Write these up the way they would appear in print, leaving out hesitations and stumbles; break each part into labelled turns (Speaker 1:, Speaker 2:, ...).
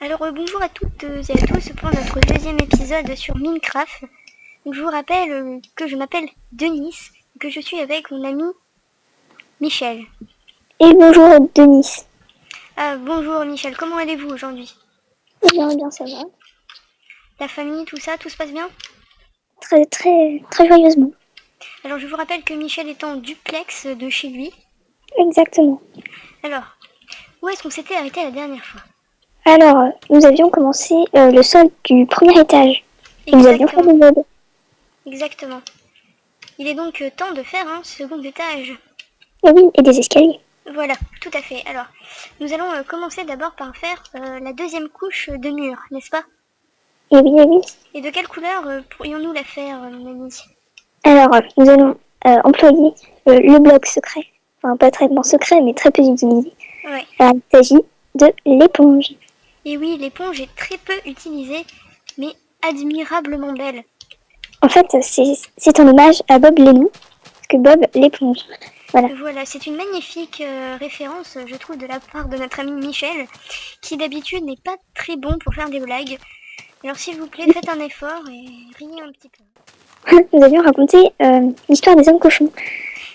Speaker 1: Alors bonjour à toutes et à tous pour notre deuxième épisode sur Minecraft. Donc, je vous rappelle que je m'appelle Denis et que je suis avec mon ami Michel.
Speaker 2: Et bonjour Denis.
Speaker 1: Bonjour Michel, comment allez-vous aujourd'hui?
Speaker 2: Bien, ça va.
Speaker 1: La famille, tout ça, tout se passe bien?
Speaker 2: Très joyeusement.
Speaker 1: Alors je vous rappelle que Michel est en duplex de chez lui.
Speaker 2: Exactement.
Speaker 1: Alors, où est-ce qu'on s'était arrêté la dernière fois?
Speaker 2: Alors, nous avions commencé le sol du premier étage. Et nous avions fait des meubles.
Speaker 1: Exactement. Il est donc temps de faire un second étage.
Speaker 2: Et oui, et des escaliers.
Speaker 1: Voilà, tout à fait. Alors, nous allons commencer d'abord par faire la deuxième couche de mur, n'est-ce pas?
Speaker 2: Et oui.
Speaker 1: Et de quelle couleur pourrions-nous la faire, mon ami?
Speaker 2: Alors, nous allons employer le bloc secret. Enfin, pas très secret, mais très peu utilisé.
Speaker 1: Ouais.
Speaker 2: Alors, il s'agit de l'éponge.
Speaker 1: Et oui, l'éponge est très peu utilisée, mais admirablement belle.
Speaker 2: En fait, c'est un hommage à Bob l'émou, parce que Bob l'éponge.
Speaker 1: Voilà, c'est une magnifique référence, je trouve, de la part de notre ami Michel, qui d'habitude n'est pas très bon pour faire des blagues. Alors s'il vous plaît, faites un effort et riez un petit peu.
Speaker 2: Nous avions raconté l'histoire des hommes cochons.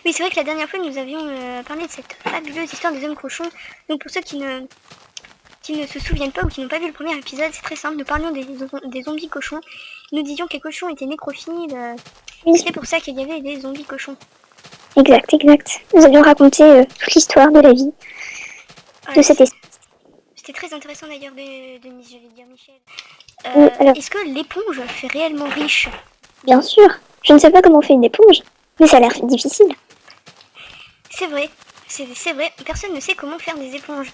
Speaker 1: Oui, c'est vrai que la dernière fois, nous avions parlé de cette fabuleuse histoire des hommes cochons. Donc pour ceux qui ne se souviennent pas ou qui n'ont pas vu le premier épisode, c'est très simple. Nous parlions des zombies cochons. Nous disions que les cochons étaient nécrophiles.
Speaker 2: Oui.
Speaker 1: C'est pour ça qu'il y avait des zombies cochons.
Speaker 2: Exact. Nous avions raconté toute l'histoire de la vie de cette espèce.
Speaker 1: C'était très intéressant d'ailleurs, Denise, je vais dire Michel.
Speaker 2: Alors,
Speaker 1: est-ce que l'éponge fait réellement riche?
Speaker 2: Bien sûr. Je ne sais pas comment on fait une éponge, mais ça a l'air difficile.
Speaker 1: C'est vrai. C'est vrai. Personne ne sait comment faire des éponges.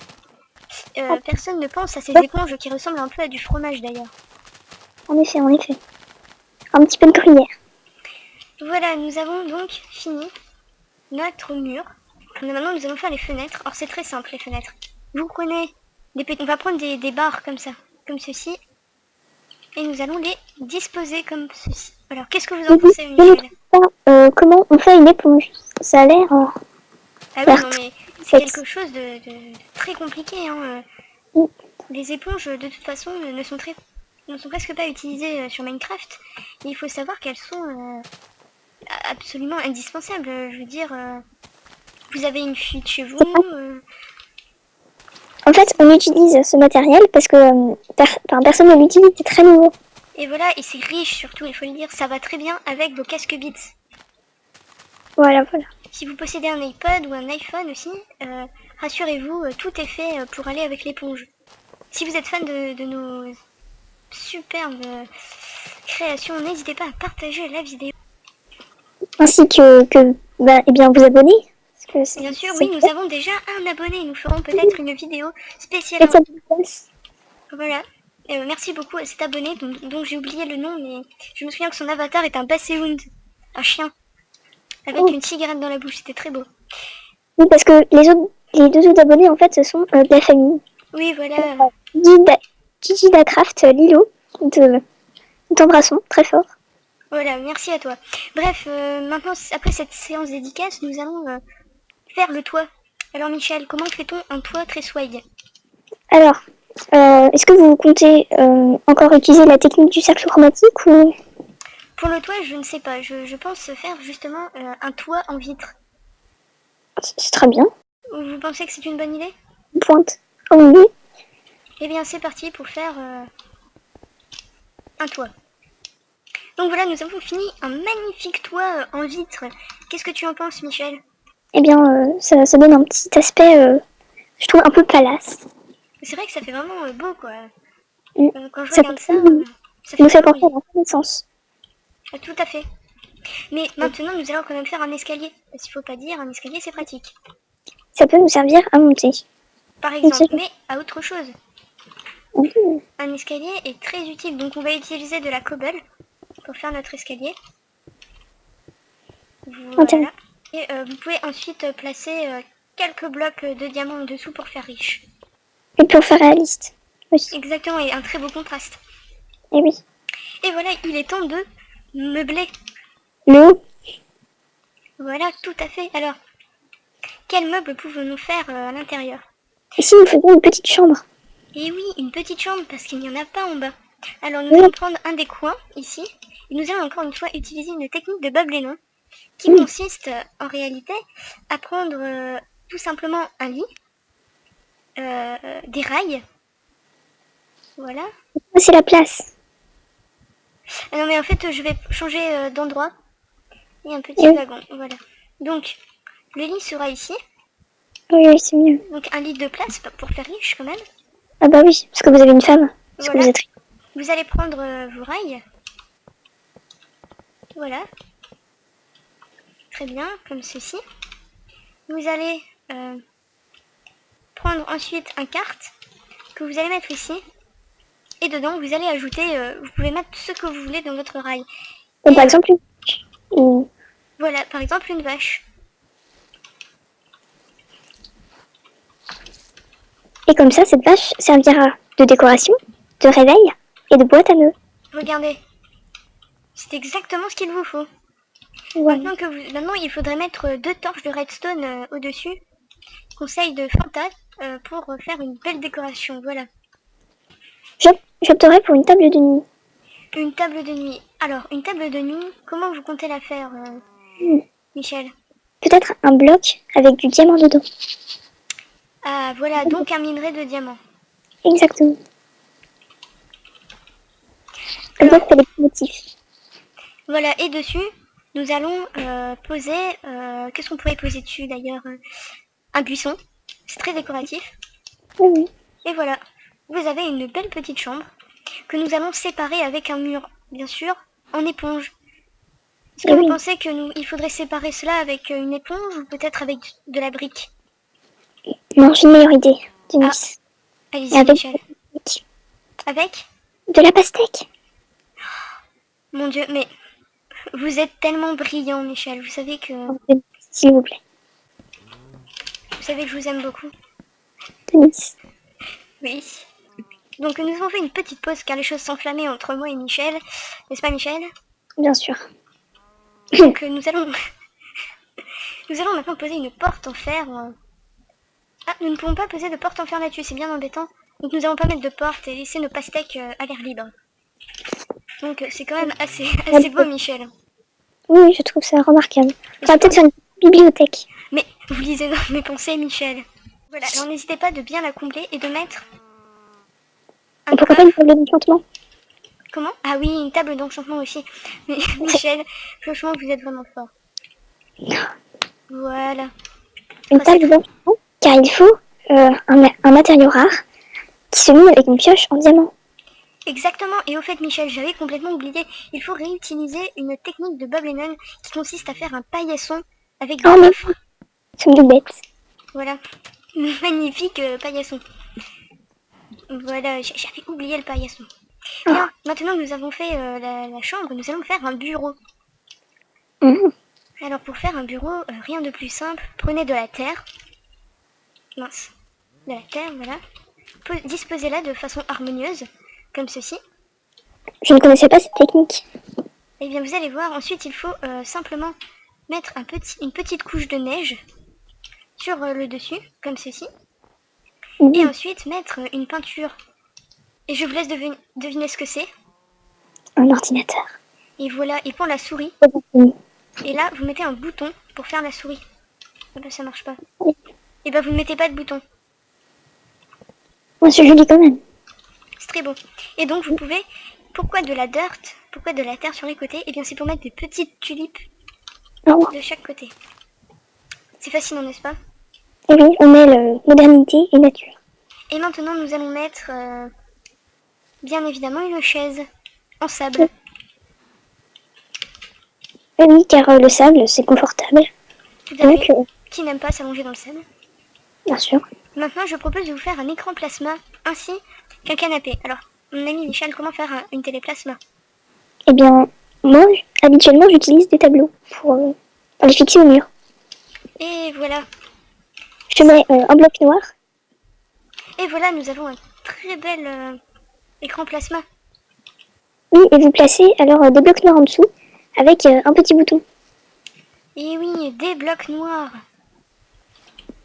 Speaker 1: Personne ne pense à ces éponges qui ressemblent un peu à du fromage d'ailleurs.
Speaker 2: En effet. Un petit peu de gruyère.
Speaker 1: Voilà, nous avons donc fini notre mur. Maintenant, nous allons faire les fenêtres. Alors, c'est très simple, les fenêtres. Vous prenez on va prendre des barres comme ça, comme ceci. Et nous allons les disposer comme ceci. Alors, qu'est-ce que vous en pensez, Michel?
Speaker 2: Je ne sais pas comment on fait une éponge. Ça a l'air...
Speaker 1: Ah oui, non, mais c'est quelque chose de très compliqué. Hein. Les éponges, de toute façon, ne sont presque pas utilisées sur Minecraft. Et il faut savoir qu'elles sont absolument indispensables. Je veux dire, vous avez une fuite chez vous.
Speaker 2: En fait, on utilise ce matériel parce que personne ne l'utilise, c'est très nouveau.
Speaker 1: Et voilà, et c'est riche surtout, il faut le dire. Ça va très bien avec vos casques Beats.
Speaker 2: Voilà.
Speaker 1: Si vous possédez un iPod ou un iPhone aussi, rassurez-vous, tout est fait pour aller avec l'éponge. Si vous êtes fan de nos superbes créations, n'hésitez pas à partager la vidéo.
Speaker 2: Ainsi que eh bien, vous abonner.
Speaker 1: Bien sûr, oui, nous avons déjà un abonné. Nous ferons peut-être une vidéo spéciale. Voilà. Merci beaucoup à cet abonné dont j'ai oublié le nom, mais je me souviens que son avatar est un basséhound, un chien, avec une cigarette dans la bouche. C'était très beau. Oui,
Speaker 2: parce que les deux autres abonnés, en fait, ce sont de la famille.
Speaker 1: Oui, voilà.
Speaker 2: Gigi Dacraft, Lilo, nous t'embrassons très fort.
Speaker 1: Voilà, merci à toi. Bref, maintenant, après cette séance dédicace, nous allons faire le toit. Alors Michel, comment fait-on un toit très swag?
Speaker 2: Alors, est-ce que vous comptez encore utiliser la technique du cercle chromatique ou...
Speaker 1: Pour le toit, je ne sais pas. Je pense faire justement un toit en vitre.
Speaker 2: C'est très bien.
Speaker 1: Vous pensez que c'est une bonne idée?
Speaker 2: Pointe. Oh oui.
Speaker 1: Eh bien, c'est parti pour faire un toit. Donc voilà, nous avons fini un magnifique toit en vitre. Qu'est-ce que tu en penses, Michel?
Speaker 2: Eh bien, ça donne un petit aspect, je trouve, un peu palace.
Speaker 1: C'est vrai que ça fait vraiment beau, quoi. Quand je
Speaker 2: ça
Speaker 1: regarde ça, ça
Speaker 2: nous fait penser à la connaissance.
Speaker 1: Tout à fait. Mais maintenant, nous allons quand même faire un escalier. Parce qu'il ne faut pas dire, un escalier, c'est pratique.
Speaker 2: Ça peut nous servir à monter.
Speaker 1: Par exemple, mais à autre chose. Un escalier est très utile. Donc, on va utiliser de la cobble pour faire notre escalier. Voilà. Et vous pouvez ensuite placer quelques blocs de diamants en dessous pour faire riche.
Speaker 2: Et pour faire réaliste. Oui.
Speaker 1: Exactement, et un très beau contraste.
Speaker 2: Et oui.
Speaker 1: Et voilà, il est temps de meubler.
Speaker 2: Le haut.
Speaker 1: Voilà, tout à fait. Alors, quels meubles pouvons-nous faire à l'intérieur?
Speaker 2: Et si nous faisions une petite chambre?
Speaker 1: Et oui, une petite chambre parce qu'il n'y en a pas en bas. Alors nous allons prendre un des coins ici. Et nous allons encore une fois utiliser une technique de Bob Lennon qui consiste en réalité à prendre tout simplement un lit, des rails. Voilà.
Speaker 2: C'est la place.
Speaker 1: Ah non mais en fait je vais changer d'endroit. Et un petit wagon. Voilà. Donc le lit sera ici.
Speaker 2: Oui, c'est mieux.
Speaker 1: Donc un lit de place pour faire riche quand même.
Speaker 2: Ah bah oui, parce que vous avez une femme. Parce
Speaker 1: Voilà.
Speaker 2: que vous êtes...
Speaker 1: Vous allez prendre vos rails. Voilà. Très bien, comme ceci. Vous allez prendre ensuite un carte que vous allez mettre ici. Et dedans, vous allez ajouter, vous pouvez mettre ce que vous voulez dans votre rail.
Speaker 2: Et par exemple, ou...
Speaker 1: Voilà, par exemple une vache.
Speaker 2: Et comme ça, cette vache servira de décoration, de réveil et de boîte à nœuds.
Speaker 1: Regardez. C'est exactement ce qu'il vous faut.
Speaker 2: Ouais.
Speaker 1: Maintenant, il faudrait mettre 2 torches de redstone au-dessus. Conseil de Fanta pour faire une belle décoration. Voilà.
Speaker 2: J'opterais pour une table de nuit.
Speaker 1: Une table de nuit. Alors, une table de nuit, comment vous comptez la faire, Michel?
Speaker 2: Peut-être un bloc avec du diamant dedans.
Speaker 1: Ah, voilà, donc un minerai de diamant.
Speaker 2: Exactement. Un
Speaker 1: Alors,
Speaker 2: bloc pour les motifs.
Speaker 1: voilà, et dessus, nous allons poser... Qu'est-ce qu'on pourrait poser dessus d'ailleurs? Un buisson. C'est très décoratif.
Speaker 2: Oui.
Speaker 1: Et voilà, vous avez une belle petite chambre que nous allons séparer avec un mur, bien sûr, en éponge. Est-ce que vous pensez qu'il faudrait séparer cela avec une éponge ou peut-être avec de la brique?
Speaker 2: Non, j'ai une meilleure idée, Denise.
Speaker 1: Allez-y, Michel. Avec
Speaker 2: de la pastèque.
Speaker 1: Mon Dieu, mais vous êtes tellement brillant, Michel. Vous savez que...
Speaker 2: S'il vous plaît.
Speaker 1: Vous savez que je vous aime beaucoup.
Speaker 2: Denise.
Speaker 1: Oui. Donc nous avons fait une petite pause car les choses s'enflammaient entre moi et Michel. N'est-ce pas, Michel?
Speaker 2: Bien sûr.
Speaker 1: Donc nous allons... nous allons maintenant poser une porte en fer. Ah, nous ne pouvons pas poser de porte en fer là-dessus, c'est bien embêtant. Donc nous allons pas mettre de porte et laisser nos pastèques à l'air libre. Donc c'est quand même assez beau, Michel.
Speaker 2: Oui, je trouve ça remarquable. On va peut-être faire une bibliothèque.
Speaker 1: Mais vous lisez dans mes pensées, Michel. Voilà, alors n'hésitez pas de bien la combler et de mettre...
Speaker 2: Pourquoi pas une table d'enchantement?
Speaker 1: Comment? Ah oui, une table d'enchantement aussi. Mais Michel, franchement, vous êtes vraiment fort. Voilà.
Speaker 2: Une table d'enchantement, car il faut un matériau rare qui se mine avec une pioche en diamant.
Speaker 1: Exactement, et au fait Michel, j'avais complètement oublié, il faut réutiliser une technique de Bob Lennon qui consiste à faire un paillasson avec des coffres.
Speaker 2: C'est une bête.
Speaker 1: Voilà, magnifique paillasson. Voilà, j'avais oublié le paillasson. Bien, maintenant que nous avons fait la chambre, nous allons faire un bureau. Alors pour faire un bureau, rien de plus simple, prenez de la terre. Mince, de la terre, voilà. Disposez-la de façon harmonieuse, comme ceci.
Speaker 2: Je ne connaissais pas cette technique.
Speaker 1: Et bien vous allez voir, ensuite il faut simplement mettre une petite couche de neige sur le dessus, comme ceci. Et ensuite mettre une peinture. Et je vous laisse deviner ce que c'est.
Speaker 2: Un ordinateur.
Speaker 1: Et voilà, et pour la souris. Et là, vous mettez un bouton pour faire la souris. Ah bah ça marche pas. Et bah vous ne mettez pas de bouton.
Speaker 2: Moi c'est joli quand même.
Speaker 1: C'est très beau. Et donc vous pouvez... Pourquoi de la dirt? Pourquoi de la terre sur les côtés? Et bien c'est pour mettre des petites tulipes de chaque côté. C'est fascinant, n'est-ce pas?
Speaker 2: Et oui, on met modernité et nature.
Speaker 1: Et maintenant nous allons mettre bien évidemment une chaise en sable.
Speaker 2: Oui, car le sable c'est confortable.
Speaker 1: Tout à fait. Qui n'aime pas s'allonger dans le sable?
Speaker 2: Bien sûr.
Speaker 1: Maintenant je propose de vous faire un écran plasma ainsi qu'un canapé. Alors, mon ami Michel, comment faire une télé plasma?
Speaker 2: Eh bien, moi, habituellement, j'utilise des tableaux pour les fixer au mur.
Speaker 1: Et voilà.
Speaker 2: Je mets un bloc noir.
Speaker 1: Et voilà, nous avons un très bel écran plasma.
Speaker 2: Oui, et vous placez alors des blocs noirs en dessous avec un petit bouton.
Speaker 1: Et oui, des blocs noirs.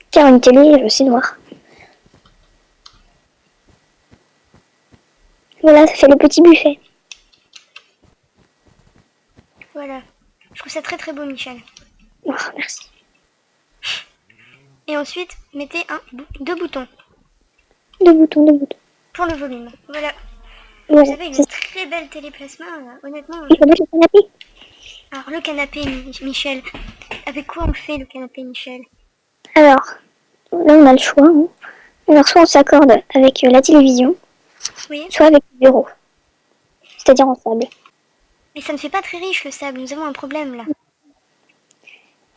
Speaker 2: Car une télé, c'est noir. Voilà, ça fait le petit buffet.
Speaker 1: Voilà. Je trouve ça très très beau, Michel.
Speaker 2: Oh, merci.
Speaker 1: Et ensuite, mettez deux boutons
Speaker 2: Deux boutons, deux boutons.
Speaker 1: pour le volume. Voilà.
Speaker 2: Voilà,
Speaker 1: Vous avez une très belle téléplasma, honnêtement.
Speaker 2: il faut mettre le canapé.
Speaker 1: Alors, le canapé, Michel. Avec quoi on le fait, le canapé, Michel?
Speaker 2: Alors, là on a le choix. Hein. Alors, soit on s'accorde avec la télévision,
Speaker 1: Oui.
Speaker 2: soit avec le bureau. C'est-à-dire en sable.
Speaker 1: Mais ça ne fait pas très riche, le sable. Nous avons un problème, là.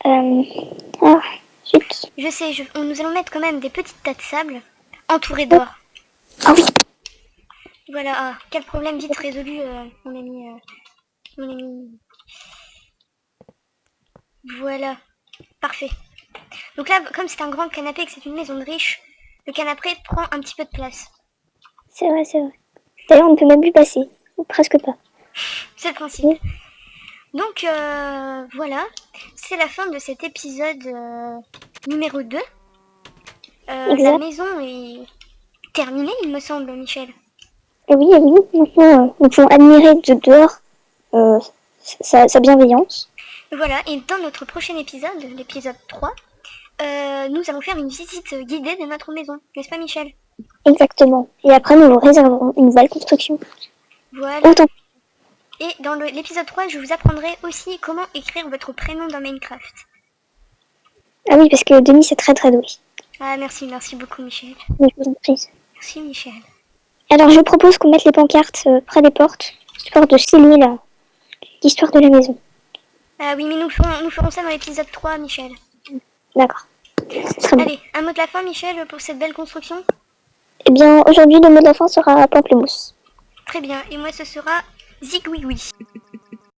Speaker 2: Alors, zut.
Speaker 1: Je sais, nous allons mettre quand même des petites tas de sable entourées d'or.
Speaker 2: Ah oui.
Speaker 1: Voilà, ah, quel problème vite résolu, mon ami. Mon ami. Voilà, parfait. Donc là, comme c'est un grand canapé et que c'est une maison de riche, le canapé prend un petit peu de place.
Speaker 2: C'est vrai, c'est vrai. D'ailleurs, on ne peut même plus passer. Ou presque pas.
Speaker 1: C'est le principe.
Speaker 2: Oui.
Speaker 1: Donc voilà, c'est la fin de cet épisode numéro 2. La maison est terminée, il me semble, Michel.
Speaker 2: Oui, oui. Maintenant, nous pouvons admirer de dehors sa bienveillance.
Speaker 1: Voilà, et dans notre prochain épisode, l'épisode 3, nous allons faire une visite guidée de notre maison, n'est-ce pas, Michel?
Speaker 2: Exactement. Et après, nous réserverons une nouvelle construction.
Speaker 1: Voilà.
Speaker 2: Autant.
Speaker 1: Et dans l'épisode 3, je vous apprendrai aussi comment écrire votre prénom dans Minecraft.
Speaker 2: Ah oui, parce que Denis est très très doué.
Speaker 1: Ah, merci beaucoup, Michel.
Speaker 2: Oui, je vous en prie.
Speaker 1: Merci, Michel.
Speaker 2: Alors, je propose qu'on mette les pancartes près des portes, histoire de sceller l'histoire de la maison.
Speaker 1: Ah oui, mais nous ferons ça dans l'épisode 3, Michel.
Speaker 2: D'accord. Très bien.
Speaker 1: Allez, un mot de la fin, Michel, pour cette belle construction?
Speaker 2: Eh bien, aujourd'hui, le mot de la fin sera pamplemousse.
Speaker 1: Très bien, et moi ce sera Zigouigoui.